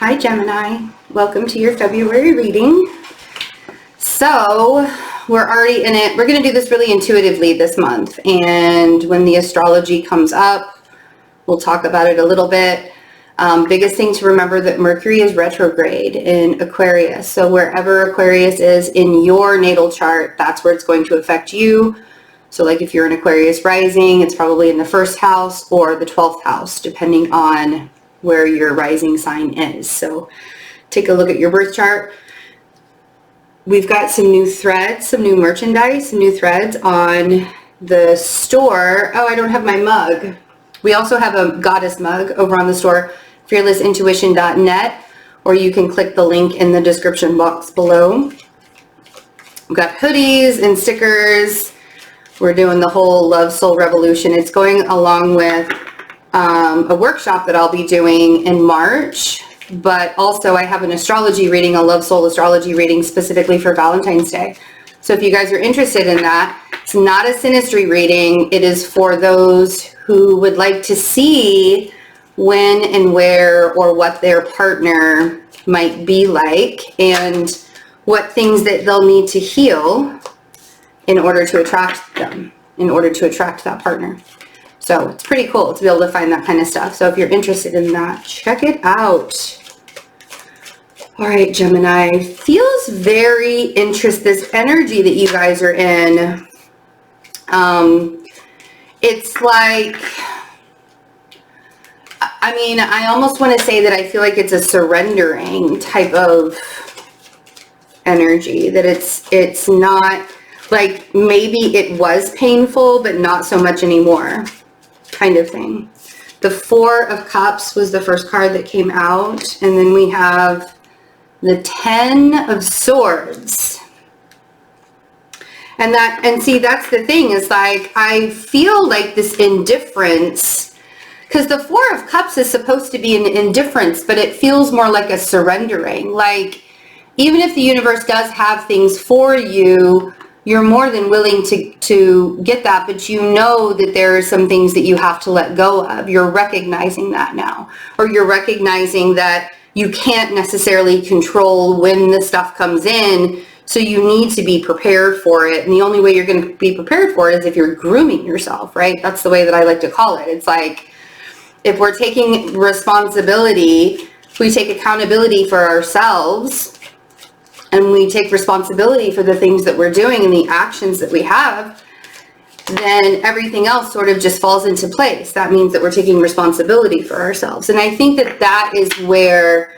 Hi Gemini, welcome to your February reading. So we're already in it. We're going to do this really intuitively this month, and when the astrology comes up, we'll talk about it a little bit. Biggest thing to remember that Mercury is retrograde in Aquarius, so wherever Aquarius is in your natal chart, that's where it's going to affect you. So like if you're an Aquarius rising, it's probably in the first house or the 12th house, depending on where your rising sign is. So take a look at your birth chart. We've got some new threads, some new merchandise, some new threads on the store. Oh, I don't have my mug. We also have a goddess mug over on the store, fearlessintuition.net, or you can click the link in the description box below. We've got hoodies and stickers. We're doing the whole Love Soul Revolution. It's going along with a workshop that I'll be doing in March, but also I have an astrology reading, a Love Soul astrology reading specifically for Valentine's Day. So if you guys are interested in that, it's not a synastry reading. It is for those who would like to see when and where or what their partner might be like and what things that they'll need to heal in order to attract them, in order to attract that partner. So it's pretty cool to be able to find that kind of stuff. So if you're interested in that, check it out. All right, Gemini, feels very interesting, this energy that you guys are in. It's like, I mean, I almost want to say that I feel like it's a surrendering type of energy, that it's not like, maybe it was painful, but not so much anymore, kind of thing. The Four of Cups was the first card that came out, and then we have the Ten of Swords. And see, that's the thing, is like, I feel like this indifference, because the Four of Cups is supposed to be an indifference, but it feels more like a surrendering. Like, even if the universe does have things for you, you're more than willing to get that, but you know that there are some things that you have to let go of. You're recognizing that now, or you're recognizing that you can't necessarily control when the stuff comes in, so you need to be prepared for it. And the only way you're going to be prepared for it is if you're grooming yourself, right? That's the way that I like to call it. It's like, if we're taking responsibility, we take accountability for ourselves, and we take responsibility for the things that we're doing and the actions that we have, then everything else sort of just falls into place. That means that we're taking responsibility for ourselves. And I think that that is where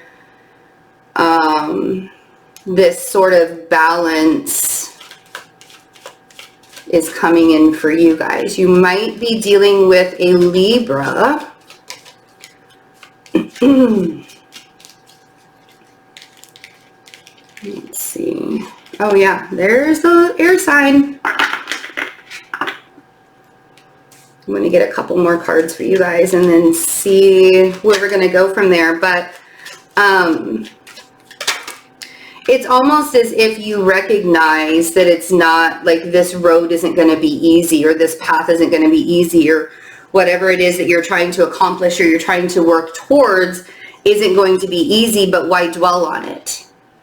this sort of balance is coming in for you guys. You might be dealing with a Libra. Let's see. Oh yeah, there's the air sign. I'm going to get a couple more cards for you guys and then see where we're going to go from there. But it's almost as if you recognize that it's not like this road isn't going to be easy, or this path isn't going to be easy, or whatever it is that you're trying to accomplish or you're trying to work towards isn't going to be easy, but why dwell on it?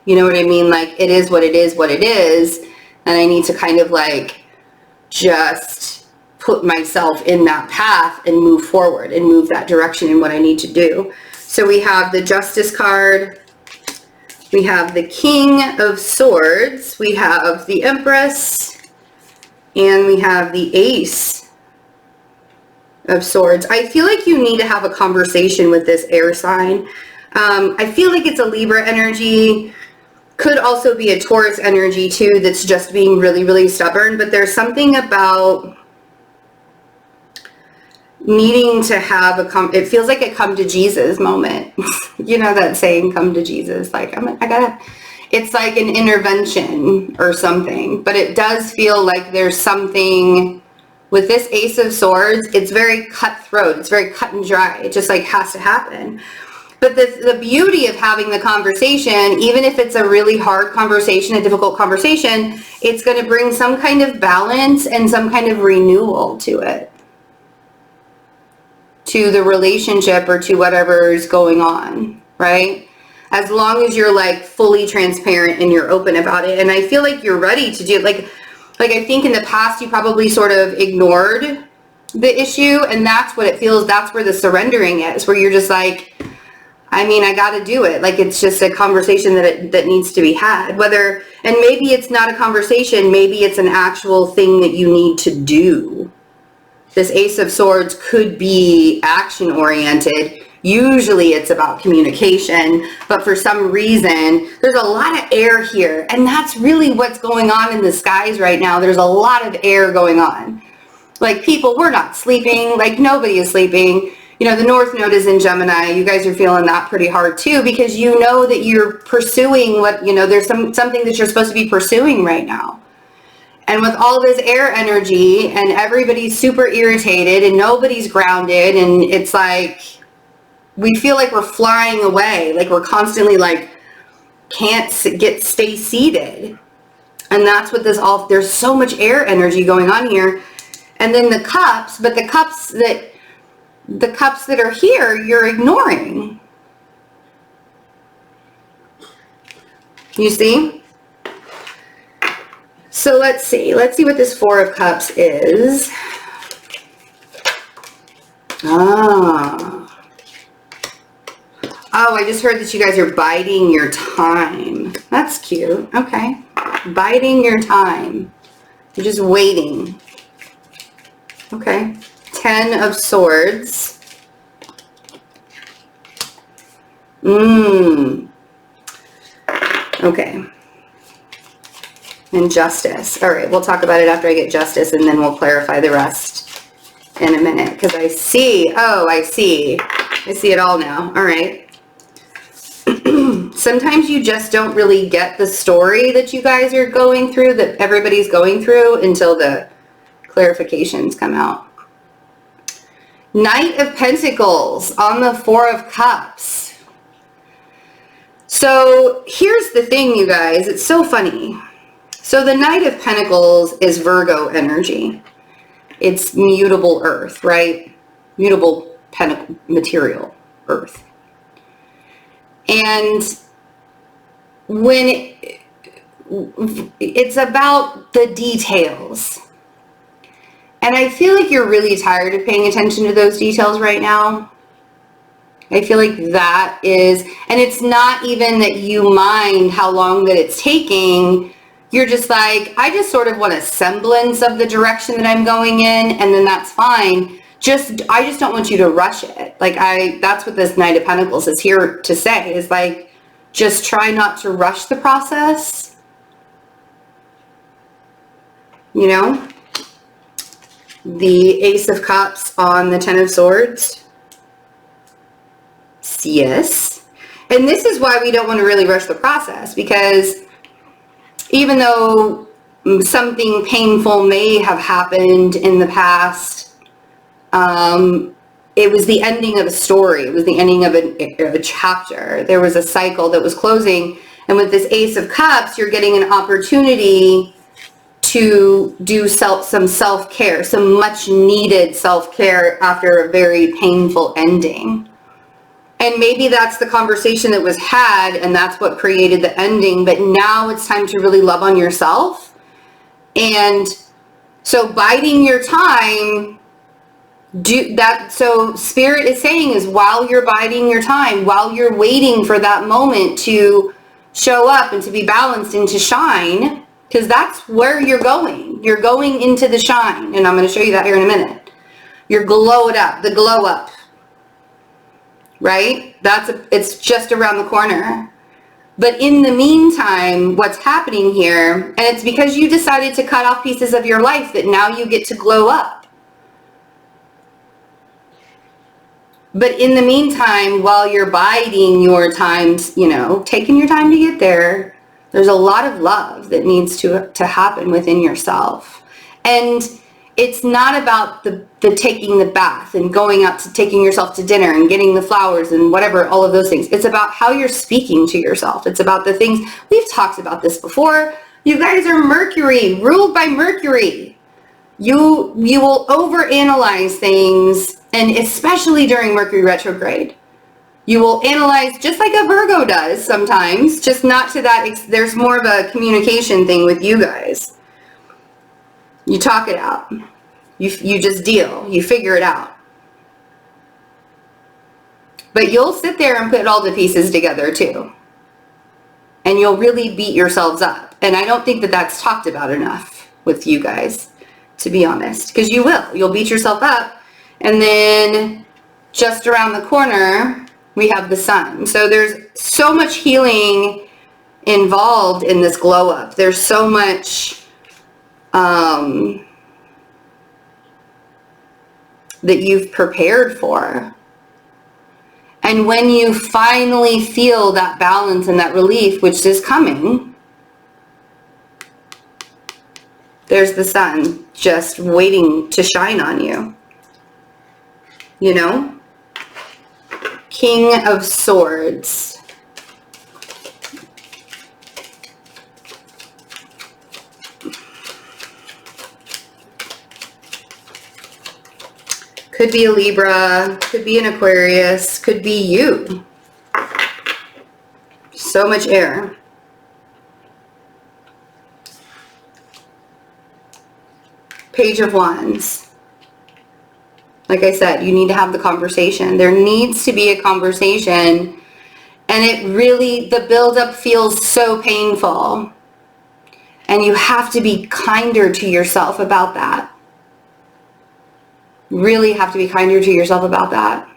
You know what I mean? Like, it is what it is, and I need to kind of like just put myself in that path and move forward and move that direction in what I need to do. So we have the Justice card, we have the King of Swords, we have the Empress, and we have the Ace of Swords. I feel like you need to have a conversation with this air sign. I feel like it's a Libra energy. Could also be a Taurus energy too, that's just being really, really stubborn. But there's something about needing to have it feels like a come to Jesus moment. You know that saying, come to Jesus, like it's like an intervention or something. But it does feel like there's something with this Ace of Swords. It's very cutthroat, it's very cut and dry. It just like has to happen. But the beauty of having the conversation, even if it's a really hard conversation, a difficult conversation, it's going to bring some kind of balance and some kind of renewal to it. To the relationship or to whatever is going on, right? as long as you're like fully transparent and you're open about it. And I feel like you're ready to do it. Like I think in the past you probably sort of ignored the issue, and that's what it feels. That's where the surrendering is, where you're just like, I mean, I got to do it. Like, it's just a conversation that needs to be had. Whether, and maybe it's not a conversation, maybe it's an actual thing that you need to do. This Ace of Swords could be action oriented. Usually it's about communication, but for some reason, there's a lot of air here. And that's really what's going on in the skies right now. There's a lot of air going on. Like, people, we're not sleeping. Like, nobody is sleeping. You know, the North Node is in Gemini. You guys are feeling that pretty hard too, because you know that you're pursuing what, you know, there's something that you're supposed to be pursuing right now. And with all this air energy and everybody's super irritated and nobody's grounded, and it's like, we feel like we're flying away. Like, we're constantly like, can't stay seated. And that's what there's so much air energy going on here. And then the cups, but the cups that are here, you're ignoring. You see? So let's see what this Four of Cups is. Oh, I just heard that you guys are biding your time. That's cute. Okay. Biding your time. You're just waiting. Okay. 10 of Swords. Okay. And Justice. All right, we'll talk about it after I get Justice, and then we'll clarify the rest in a minute. Because I see. I see it all now. All right. Sometimes you just don't really get the story that you guys are going through, that everybody's going through, until the clarifications come out. Knight of Pentacles on the Four of Cups. So here's the thing, you guys. It's so funny. So the Knight of Pentacles is Virgo energy. It's mutable earth, right? Mutable material earth. And when it's about the details. And I feel like you're really tired of paying attention to those details right now. I feel like that is, and it's not even that you mind how long that it's taking. You're just like, I just sort of want a semblance of the direction that I'm going in, and then that's fine. I just don't want you to rush it. Like, that's what this Knight of Pentacles is here to say, is like, just try not to rush the process. You know? The Ace of Cups on the 10 of Swords. Yes. And this is why we don't want to really rush the process, because even though something painful may have happened in the past, it was the ending of a story. It was the ending of a chapter. There was a cycle that was closing. And with this Ace of Cups, you're getting an opportunity to do some self-care, some much needed self-care after a very painful ending. And maybe that's the conversation that was had, and that's what created the ending. But now it's time to really love on yourself. And so biding your time, do that. So Spirit is saying is, while you're biding your time, while you're waiting for that moment to show up and to be balanced and to shine, because that's where you're going. You're going into the shine. And I'm going to show you that here in a minute. You're glowed up, the glow up. Right? It's just around the corner. But in the meantime, what's happening here, and it's because you decided to cut off pieces of your life that now you get to glow up. But in the meantime, while you're biding your time, taking your time to get there, there's a lot of love that needs to happen within yourself. And it's not about the taking the bath and going out to taking yourself to dinner and getting the flowers and whatever, all of those things. It's about how you're speaking to yourself. It's about the things, we've talked about this before. You guys are Mercury, ruled by Mercury. You will overanalyze things, and especially during Mercury retrograde. You will analyze just like a Virgo does sometimes, just not to that, there's more of a communication thing with you guys. You talk it out. You just deal. You figure it out. But you'll sit there and put all the pieces together too. And you'll really beat yourselves up. And I don't think that that's talked about enough with you guys, to be honest. Because you will. You'll beat yourself up. And then just around the corner, we have the sun. So there's so much healing involved in this glow up. There's so much that you've prepared for. And when you finally feel that balance and that relief, which is coming, there's the sun just waiting to shine on you. You know? King of Swords. Could be a Libra, could be an Aquarius, could be you. So much air. Page of Wands. Like I said, you need to have the conversation. There needs to be a conversation. And it really, the buildup feels so painful. And you have to be kinder to yourself about that. Really have to be kinder to yourself about that.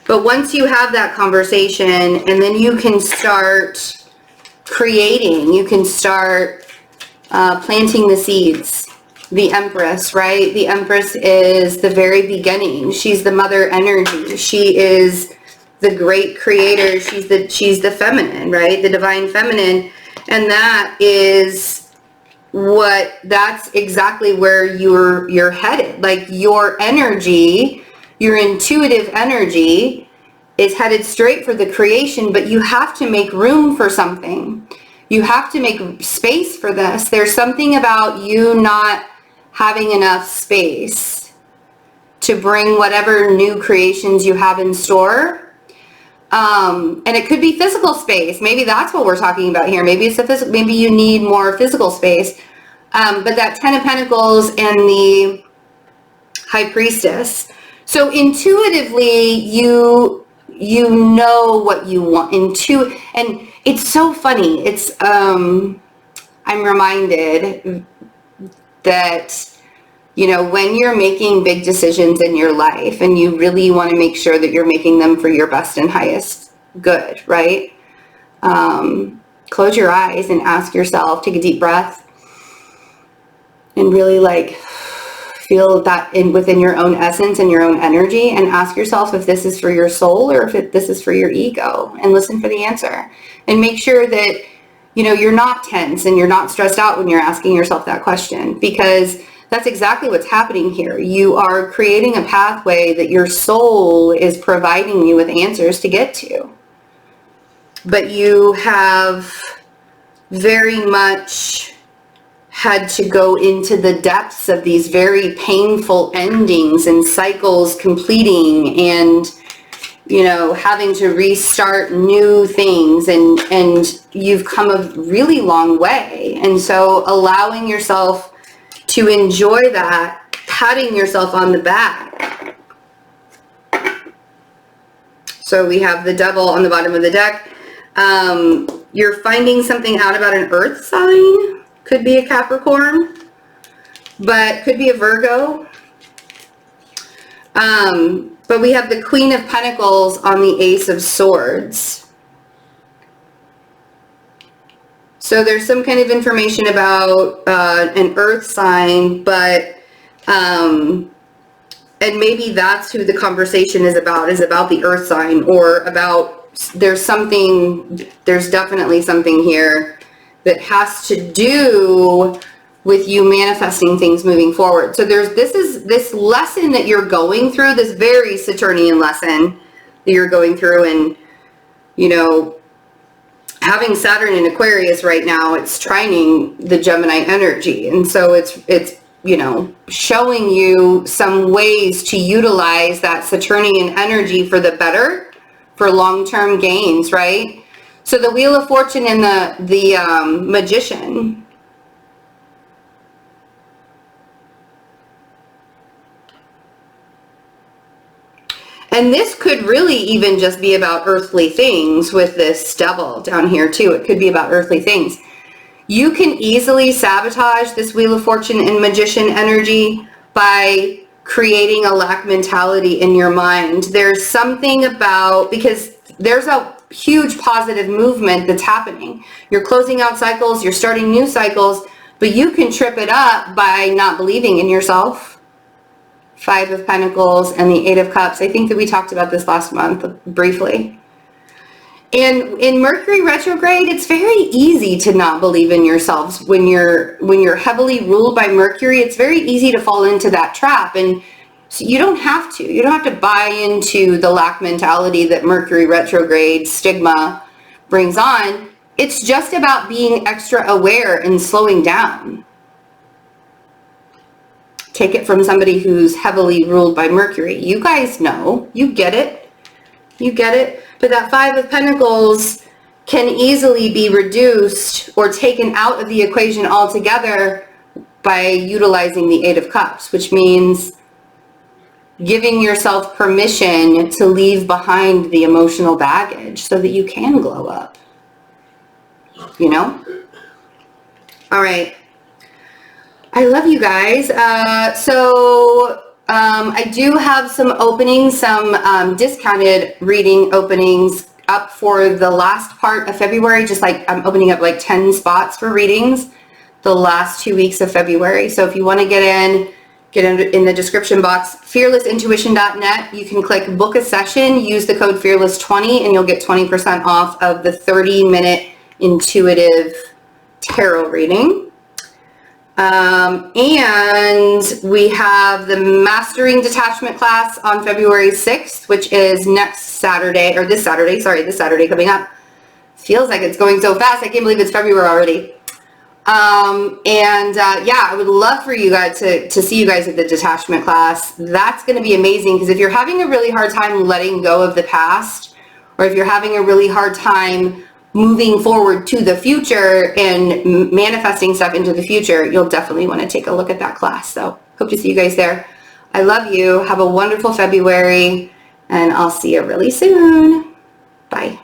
But once you have that conversation, and then you can start creating, you can start planting the seeds. The Empress, right? The Empress is the very beginning. She's the mother energy. She is the great creator. She's the feminine, right? The divine feminine. And that's exactly where you're headed. Like your energy, your intuitive energy is headed straight for the creation, but you have to make room for something. You have to make space for this. There's something about you not having enough space to bring whatever new creations you have in store. And it could be physical space. Maybe that's what we're talking about here. Maybe it's maybe you need more physical space. But that Ten of Pentacles and the High Priestess. So intuitively, you know what you want. And it's so funny. It's I'm reminded that, you know, when you're making big decisions in your life and you really want to make sure that you're making them for your best and highest good, right? Close your eyes and ask yourself, take a deep breath and really like feel that within your own essence and your own energy, and ask yourself if this is for your soul or if this is for your ego, and listen for the answer. And make sure that, you know, you're not tense and you're not stressed out when you're asking yourself that question, because that's exactly what's happening here. You are creating a pathway that your soul is providing you with answers to get to. But you have very much had to go into the depths of these very painful endings and cycles completing, and, you know, having to restart new things, and you've come a really long way. And so allowing yourself to enjoy that, patting yourself on the back. So we have the Devil on the bottom of the deck. You're finding something out about an earth sign. Could be a Capricorn, but could be a Virgo. But we have the Queen of Pentacles on the Ace of Swords. So there's some kind of information about an earth sign, but and maybe that's who the conversation is about the earth sign, or about there's definitely something here that has to do with you manifesting things moving forward. So this lesson that you're going through, this very Saturnian lesson that you're going through, and, you know, having Saturn in Aquarius right now, it's trining the Gemini energy. And so it's you know, showing you some ways to utilize that Saturnian energy for the better, for long-term gains, right? So the Wheel of Fortune and the Magician. And this could really even just be about earthly things with this Devil down here too. It could be about earthly things. You can easily sabotage this Wheel of Fortune and Magician energy by creating a lack mentality in your mind. There's something about, because there's a huge positive movement that's happening. You're closing out cycles, you're starting new cycles, but you can trip it up by not believing in yourself. Five of Pentacles and the Eight of Cups. I think that we talked about this last month briefly. And in Mercury retrograde, it's very easy to not believe in yourselves. When you're heavily ruled by Mercury, it's very easy to fall into that trap. And so you don't have to. You don't have to buy into the lack mentality that Mercury retrograde stigma brings on. It's just about being extra aware and slowing down. Take it from somebody who's heavily ruled by Mercury. You guys know. You get it. You get it. But that Five of Pentacles can easily be reduced or taken out of the equation altogether by utilizing the Eight of Cups, which means giving yourself permission to leave behind the emotional baggage so that you can glow up. You know? All right. I love you guys. I do have some openings, some discounted reading openings up for the last part of February. Just like I'm opening up like 10 spots for readings the last 2 weeks of February. So if you want to get in the description box, fearlessintuition.net. You can click book a session, use the code fearless20, and you'll get 20% off of the 30-minute intuitive tarot reading. And we have the Mastering Detachment class on February 6th, which is this Saturday coming up. Feels like it's going so fast. I can't believe it's February already. I would love for you guys to see you guys at the detachment class. That's going to be amazing, because if you're having a really hard time letting go of the past, or if you're having a really hard time moving forward to the future and manifesting stuff into the future, you'll definitely want to take a look at that class. So hope to see you guys there. I love you. Have a wonderful February, and I'll see you really soon. Bye.